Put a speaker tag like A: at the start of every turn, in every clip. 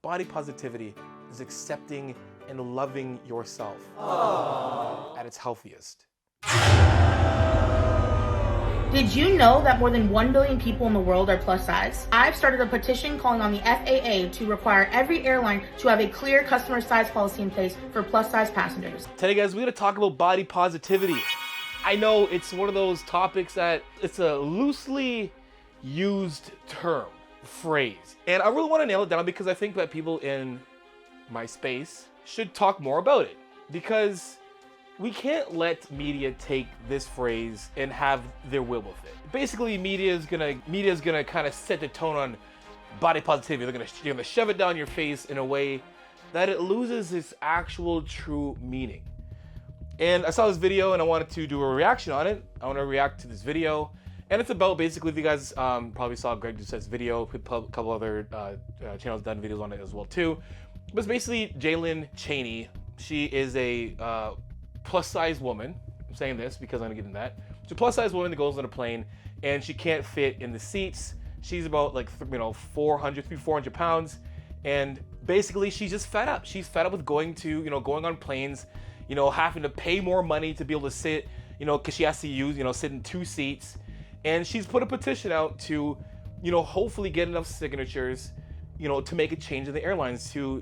A: Body positivity is accepting and loving yourself at its healthiest.
B: Did you know that more than 1 billion people in the world are plus size? I've started a petition calling on the FAA to require every airline to have a clear customer size policy in place for plus size passengers.
A: Today, guys, we're gonna talk about body positivity. I know it's one of those topics that it's a loosely used term, phrase. And I really wanna nail it down because I think that people in my space should talk more about it, because we can't let media take this phrase and have their will with it. Basically, media is gonna kind of set the tone on body positivity. They're gonna shove it down your face in a way that it loses its actual true meaning. And I saw this video and I wanted to do a reaction on it. I want to react to this video, and it's about basically, if you guys probably saw Greg Doucette's video, a couple other channels done videos on it as well too. But it's basically Jalen Chaney. She is a plus size woman. I'm saying this because I'm gonna get into that. She's a plus size woman that goes on a plane and she can't fit in the seats. She's about like 400 pounds, and basically she's just fed up. She's fed up with going on planes, having to pay more money to be able to sit, because she has to use, sit in 2 seats. And she's put a petition out to, hopefully get enough signatures, to make a change in the airlines to,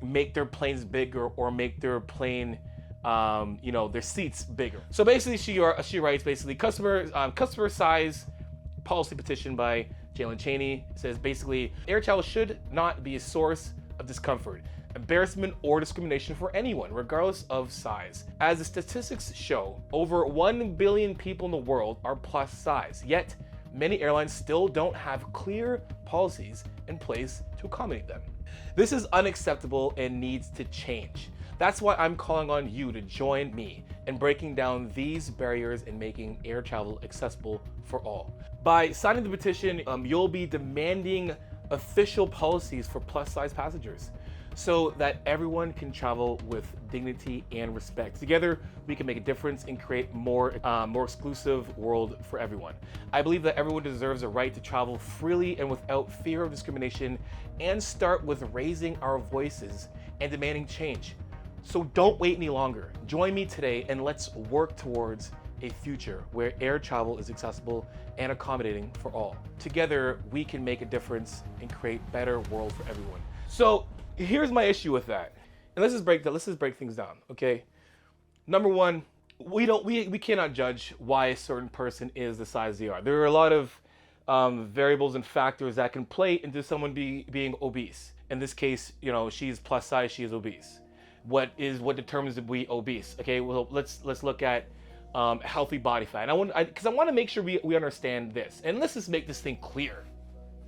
A: make their planes bigger or make their plane, their seats bigger. So basically, she writes basically customer size policy petition by Jalen Chaney. It says basically, air travel should not be a source of discomfort, embarrassment, or discrimination for anyone, regardless of size. As the statistics show, over 1 billion people in the world are plus size, yet many airlines still don't have clear policies in place to accommodate them. This is unacceptable and needs to change. That's why I'm calling on you to join me in breaking down these barriers and making air travel accessible for all. By signing the petition, you'll be demanding official policies for plus size passengers so that everyone can travel with dignity and respect. Together, we can make a difference and create more exclusive world for everyone. I believe that everyone deserves a right to travel freely and without fear of discrimination, and start with raising our voices and demanding change. So don't wait any longer. Join me today and let's work towards a future where air travel is accessible and accommodating for all. Together, we can make a difference and create a better world for everyone. So here's my issue with that. And let's just break things down, okay? Number one, we cannot judge why a certain person is the size they are. There are a lot of variables and factors that can play into someone being obese. In this case, she's plus size, she is obese. What determines if we obese? Okay, well, let's look at healthy body fat. And because I want to make sure we understand this. And let's just make this thing clear,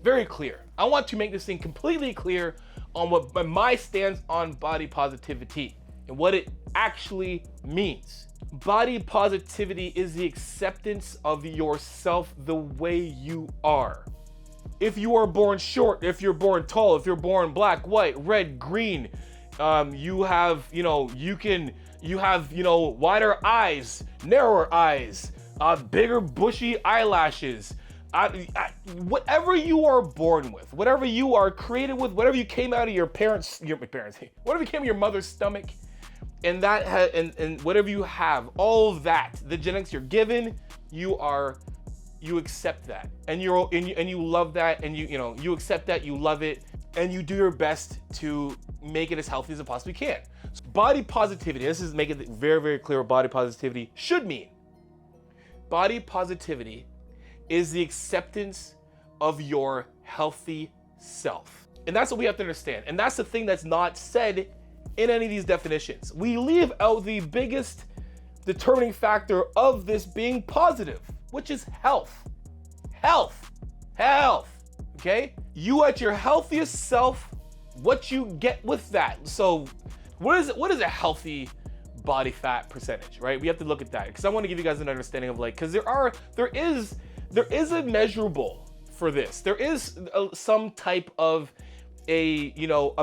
A: very clear. I want to make this thing completely clear on what my stance on body positivity and what it actually means. Body positivity is the acceptance of yourself the way you are. If you are born short, if you're born tall, if you're born black, white, red, green, you have wider eyes, narrower eyes, bigger bushy eyelashes, whatever you are born with, whatever you are created with, whatever you came out of your whatever you came out of your mother's stomach, and and whatever you have, all of that, the genetics you're given, you accept that, and you love that, and you accept that, you love it, and you do your best to make it as healthy as it possibly can. So body positivity, this is making it very, very clear what body positivity should mean. Body positivity is the acceptance of your healthy self. And that's what we have to understand. And that's the thing that's not said in any of these definitions. We leave out the biggest determining factor of this being positive, which is health. Health. Okay? You at your healthiest self, what you get with that. So what is a healthy body fat percentage, right? We have to look at that because I want to give you guys an understanding of because there is a measurable for this. There is some type of a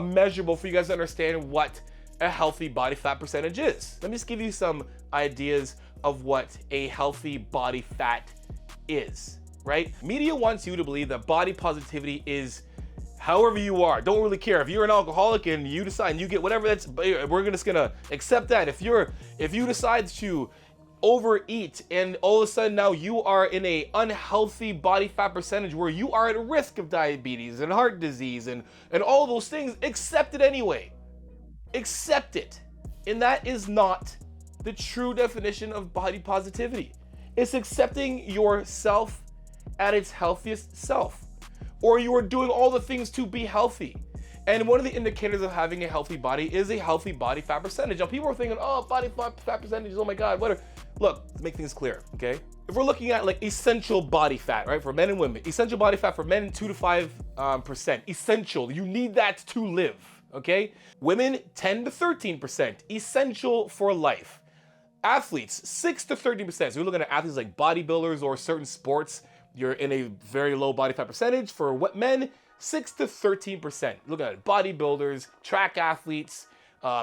A: measurable for you guys to understand what a healthy body fat percentage is. Let me just give you some ideas of what a healthy body fat is, right? Media wants you to believe that body positivity is however you are. Don't really care. If you're an alcoholic and you decide and you get whatever, that's, we're just gonna accept that. If you decide to overeat and all of a sudden now you are in a unhealthy body fat percentage where you are at risk of diabetes and heart disease and all those things, accept it anyway. Accept it. And that is not the true definition of body positivity. It's accepting yourself at its healthiest self, or you are doing all the things to be healthy. And one of the indicators of having a healthy body is a healthy body fat percentage. Now people are thinking, oh, body fat percentages, oh my God, what are... Look, let's make things clear, okay? If we're looking at like essential body fat, right, for men and women, essential body fat for men, 2 to 5%. Essential, you need that to live, okay? Women, 10 to 13%. Essential for life. Athletes, 6 to 13%. So you're looking at athletes like bodybuilders or certain sports, you're in a very low body fat percentage. For what men, 6 to 13%. Looking at bodybuilders, track athletes,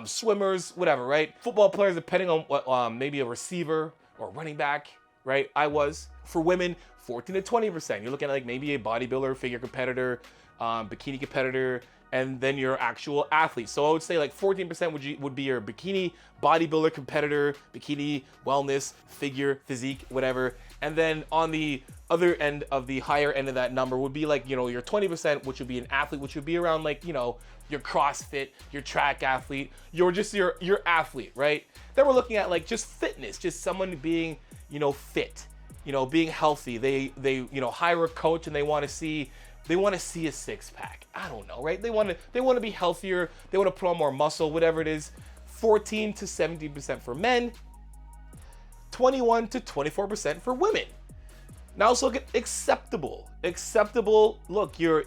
A: swimmers, whatever, right? Football players, depending on what, maybe a receiver or running back, right? I was. For women, 14 to 20%. You're looking at like maybe a bodybuilder, figure competitor, bikini competitor, and then your actual athlete. So I would say like 14% would be your bikini bodybuilder competitor, bikini wellness, figure, physique, whatever. And then on the other end of the higher end of that number would be like, you know, your 20%, which would be an athlete, which would be around like, you know, your CrossFit, your track athlete, your athlete, right? Then we're looking at like just fitness, just someone being, you know, fit, you know, being healthy. They you know, hire a coach and they want to see a six pack. I don't know, right? They want to be healthier. They want to put on more muscle, whatever it is. 14 to 17% for men, 21 to 24% for women. Now let's look at acceptable. Acceptable, look, you're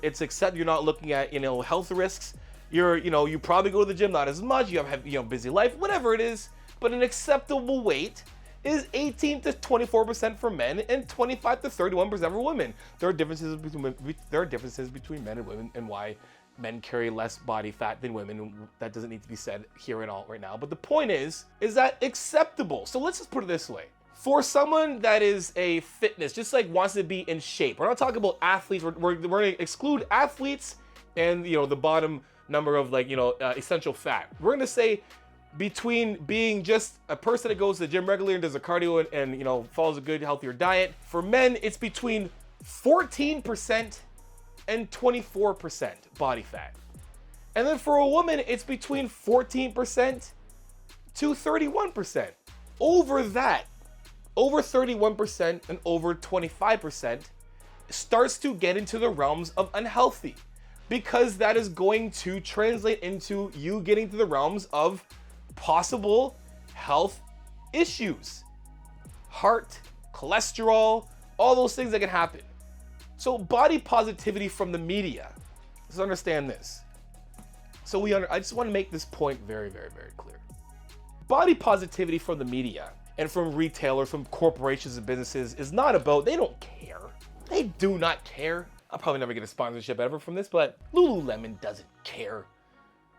A: not looking at, you know, health risks. You probably go to the gym not as much, you have, you know, busy life, whatever it is, but an acceptable weight is 18 to 24% for men and 25 to 31% for women. There are differences between men and women and why men carry less body fat than women, and that doesn't need to be said here and all right now. But the point is that acceptable. So let's just put it this way. For someone that is a fitness, just like wants to be in shape, we're not talking about athletes, we're going to exclude athletes and, you know, the bottom number of like, you know, essential fat. We're going to say between being just a person that goes to the gym regularly and does a cardio and you know, follows a good, healthier diet. For men, it's between 14% and 24% body fat. And then for a woman, it's between 14% to 31%. Over that, over 31% and over 25% starts to get into the realms of unhealthy, because that is going to translate into you getting to the realms of possible health issues, heart, cholesterol, all those things that can happen. So body positivity from the media, let's understand this. So I just want to make this point very, very, very clear. Body positivity from the media and from retailers, from corporations and businesses is not about, they don't care. They do not care. I'll probably never get a sponsorship ever from this, but Lululemon doesn't care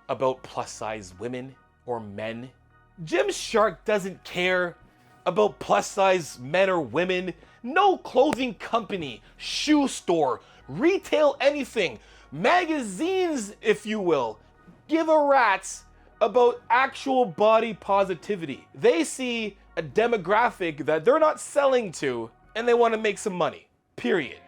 A: about plus size women or men. Gymshark doesn't care about plus size men or women. No clothing company, shoe store, retail anything, magazines, if you will, give a rat's about actual body positivity. They see a demographic that they're not selling to and they want to make some money, period.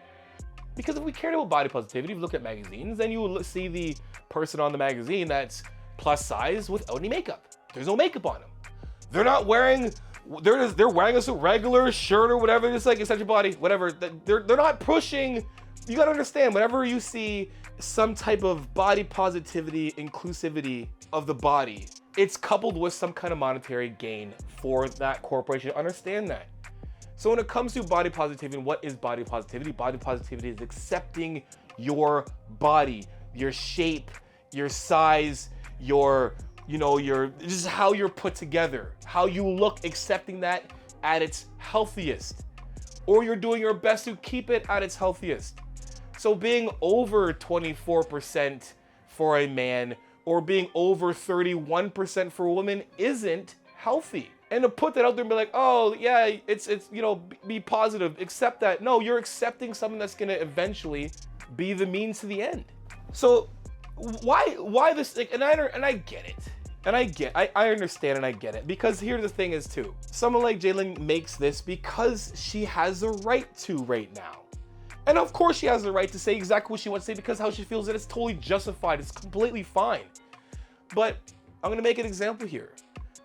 A: Because if we cared about body positivity, if you look at magazines, then you will see the person on the magazine that's plus size without any makeup. There's no makeup on them. They're not wearing, they're wearing a regular shirt or whatever, just like essential body, whatever. They're not pushing. You gotta understand, whenever you see some type of body positivity, inclusivity of the body, it's coupled with some kind of monetary gain for that corporation. Understand that. So when it comes to body positivity, what is body positivity? Body positivity is accepting your body, your shape, your size, your just how you're put together, how you look, accepting that at its healthiest, or you're doing your best to keep it at its healthiest. So being over 24% for a man or being over 31% for a woman isn't healthy. And to put that out there and be like, oh yeah, it's be positive, accept that. No, you're accepting something that's gonna eventually be the means to the end. So why this thing? And I get it. And I understand and I get it, because here's the thing is too, someone like Jalen makes this because she has the right to right now. And of course she has the right to say exactly what she wants to say, because how she feels that it's totally justified. It's completely fine. But I'm gonna make an example here.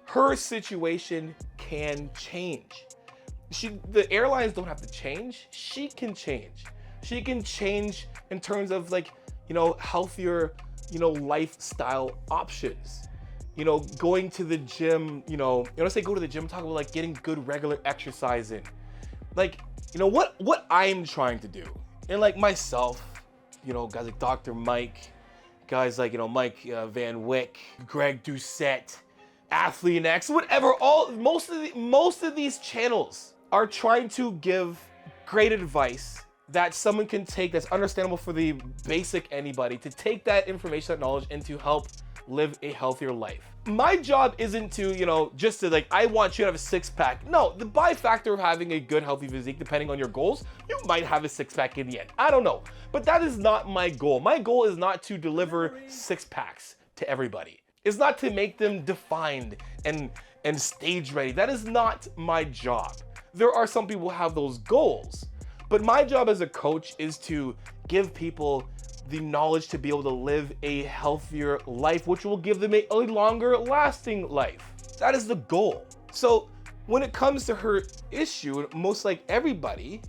A: Her situation can change. The airlines don't have to change. She can change. She can change in terms of like, healthier, lifestyle options. Going to the gym, when I say go to the gym, I'm talking about like getting good regular exercise in. Like, what I'm trying to do. And like myself, guys like Dr. Mike, guys like, Mike Van Wyck, Greg Doucette, Athlete X, whatever, most of these channels are trying to give great advice that someone can take, that's understandable for the basic anybody, to take that information, that knowledge, and to help live a healthier life. My job isn't to, just to like, I want you to have a six-pack. No, the by factor of having a good, healthy physique, depending on your goals, you might have a six-pack in the end. I don't know. But that is not my goal. My goal is not to deliver six-packs to everybody. It's not to make them defined and stage ready. That is not my job. There are some people who have those goals. But my job as a coach is to give people the knowledge to be able to live a healthier life, which will give them a longer lasting life. That is the goal. So when it comes to her issue, most like everybody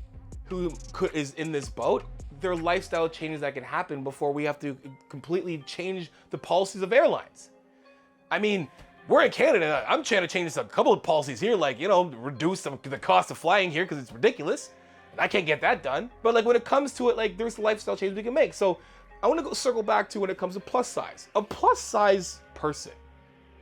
A: who is in this boat, there are lifestyle changes that can happen before we have to completely change the policies of airlines. I mean, we're in Canada. I'm trying to change a couple of policies here, like, reduce the cost of flying here because it's ridiculous. I can't get that done. But like when it comes to it, like there's lifestyle changes we can make. So I want to go circle back to when it comes to plus size. A plus size person,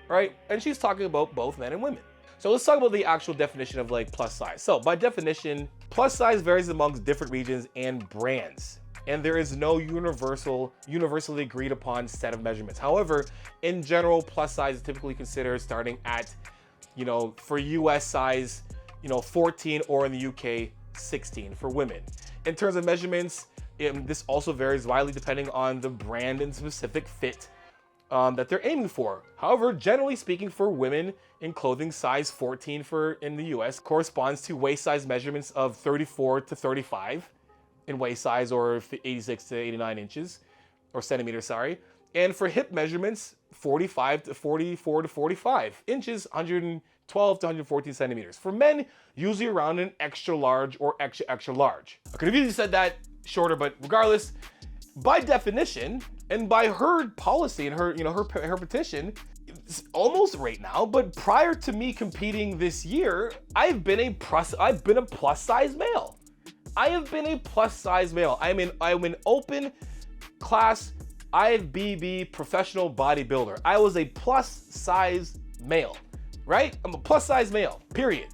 A: right? And she's talking about both men and women. So let's talk about the actual definition of like plus size. So by definition, plus size varies amongst different regions and brands. And there is no universally agreed upon set of measurements. However, in general, plus size is typically considered starting at, for US size, 14, or in the UK, 16 for women. In terms of measurements, this also varies widely depending on the brand and specific fit that they're aiming for. However, generally speaking, for women in clothing, size 14 in the US corresponds to waist size measurements of 34 to 35 in waist size, or 86 to 89 inches or centimeters, sorry. And for hip measurements, 44 to 45 inches, 112 to 114 centimeters. For men, usually around an extra large or extra large. I could have easily said that shorter, but regardless, by definition and by her policy and her, her petition, it's almost right now, but prior to me competing this year, I've been a plus size male. I have been a plus size male. I'm an open class IFBB professional bodybuilder. I was a plus size male, right? I'm a plus size male, period.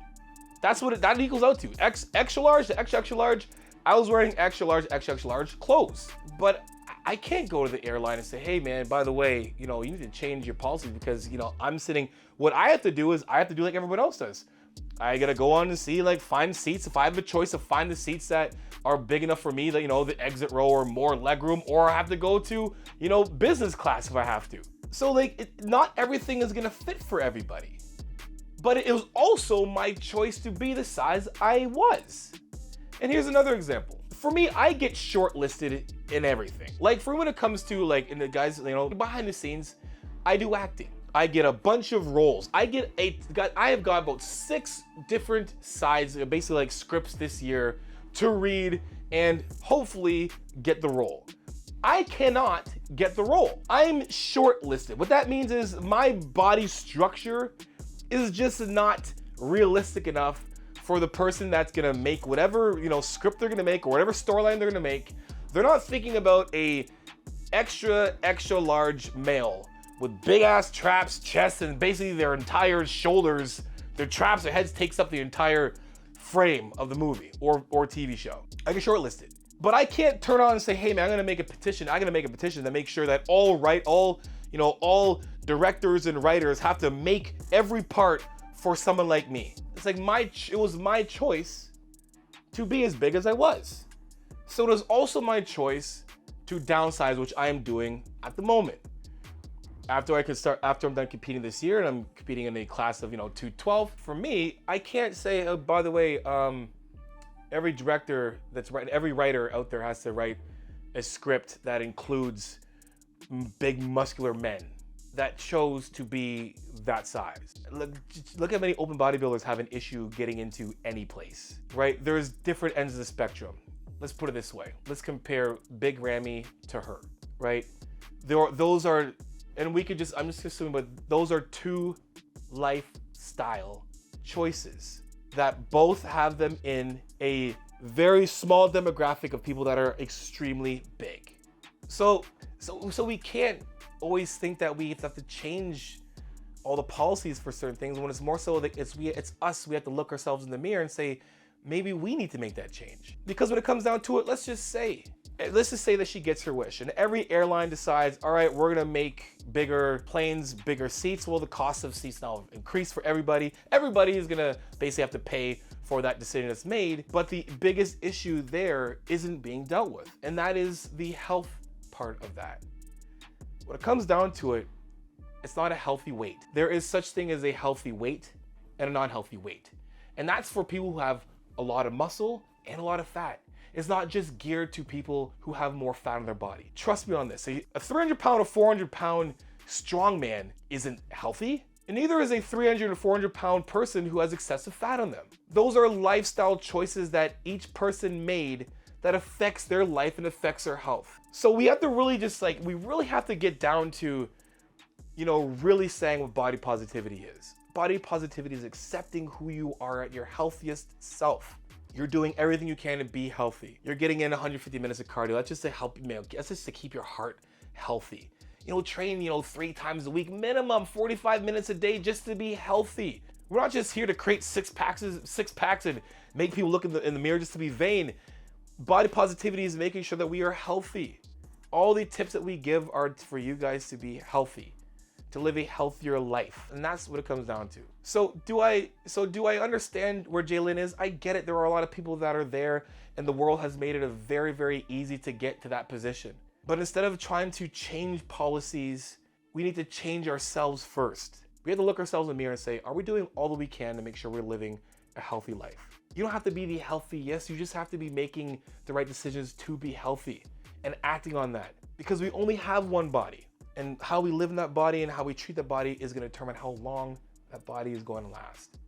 A: That's what that equals out to. Extra large to extra large. I was wearing extra large clothes. But I can't go to the airline and say, hey man, by the way, you need to change your policy because, I'm sitting, what I have to do is I have to do like everyone else does. I gotta go on and see, like, find seats. If I have a choice of find the seats that are big enough for me, that, the exit row or more leg room, or I have to go to, business class if I have to. So like, not everything is gonna fit for everybody. But it was also my choice to be the size I was. And here's another example. For me, I get shortlisted in everything. Like for when it comes to like, in the guys, behind the scenes, I do acting. I get a bunch of roles. I have got about 6 different sides, basically like scripts this year to read and hopefully get the role. I cannot get the role. I'm shortlisted. What that means is my body structure is just not realistic enough for the person that's gonna make whatever, script they're gonna make or whatever storyline they're gonna make. They're not thinking about a extra large male with big ass traps, chests, and basically their entire shoulders, their traps, their heads takes up the entire frame of the movie or TV show. I get shortlisted. But I can't turn on and say, hey man, I'm gonna make a petition to make sure that all directors and writers have to make every part for someone like me. It's like it was my choice to be as big as I was. So it was also my choice to downsize, which I am doing at the moment. After I'm done competing this year and I'm competing in a class of 212, for me, I can't say, oh, by the way, every director that's writing, every writer out there has to write a script that includes big muscular men that chose to be that size. Look at many open bodybuilders have an issue getting into any place, right? There's different ends of the spectrum. Let's put it this way. Let's compare Big Ramy to her, right? Those are, and we could I'm just assuming, but those are two lifestyle choices that both have them in a very small demographic of people that are extremely big. So we can't always think that we have to change all the policies for certain things when it's more so that it's us. We have to look ourselves in the mirror and say, maybe we need to make that change. Because when it comes down to it, let's just say that she gets her wish and every airline decides, all right, we're gonna make bigger planes, bigger seats. Well, the cost of seats now increase for everybody. Everybody is gonna basically have to pay for that decision that's made. But the biggest issue there isn't being dealt with, and that is the health part of that. When it comes down to it, it's not a healthy weight. There is such thing as a healthy weight and a non-healthy weight. And that's for people who have a lot of muscle and a lot of fat. It's not just geared to people who have more fat on their body. Trust me on this. A 300 pound or 400 pound strong man isn't healthy, and neither is a 300 or 400 pound person who has excessive fat on them. Those are lifestyle choices that each person made that affects their life and affects their health. So we have to really we really have to get down to, really saying what body positivity is. Body positivity is accepting who you are at your healthiest self. You're doing everything you can to be healthy. You're getting in 150 minutes of cardio. That's just to help you, that's just to keep your heart healthy. Train, 3 times a week, minimum 45 minutes a day just to be healthy. We're not just here to create six packs and make people look in the mirror just to be vain. Body positivity is making sure that we are healthy. All the tips that we give are for you guys to be healthy, to live a healthier life. And that's what it comes down to. So do I understand where Jaylyn is? I get it. There are a lot of people that are there, and the world has made it a very, very easy to get to that position. But instead of trying to change policies, we need to change ourselves first. We have to look ourselves in the mirror and say, are we doing all that we can to make sure we're living a healthy life? You don't have to be the healthiest, you just have to be making the right decisions to be healthy and acting on that. Because we only have one body, and how we live in that body and how we treat that body is gonna determine how long that body is going to last.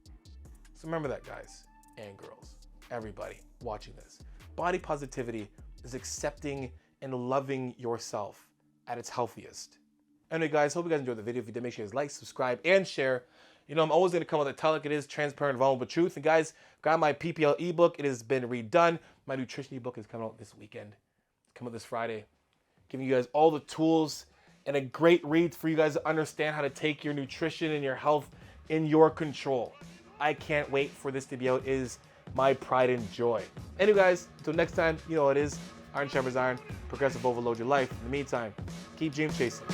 A: So remember that, guys and girls, everybody watching this. Body positivity is accepting and loving yourself at its healthiest. Anyway, guys, hope you guys enjoyed the video. If you did, make sure you guys like, subscribe, and share. I'm always going to come with a tell like it is, transparent, vulnerable truth. And guys, got my PPL ebook. It has been redone. My nutrition ebook is coming out this weekend. It's coming out this Friday. Giving you guys all the tools and a great read for you guys to understand how to take your nutrition and your health in your control. I can't wait for this to be out. It is my pride and joy. Anyway, guys, until next time, you know what it is. Iron sharpens iron. Progressive overload your life. In the meantime, keep dream chasing.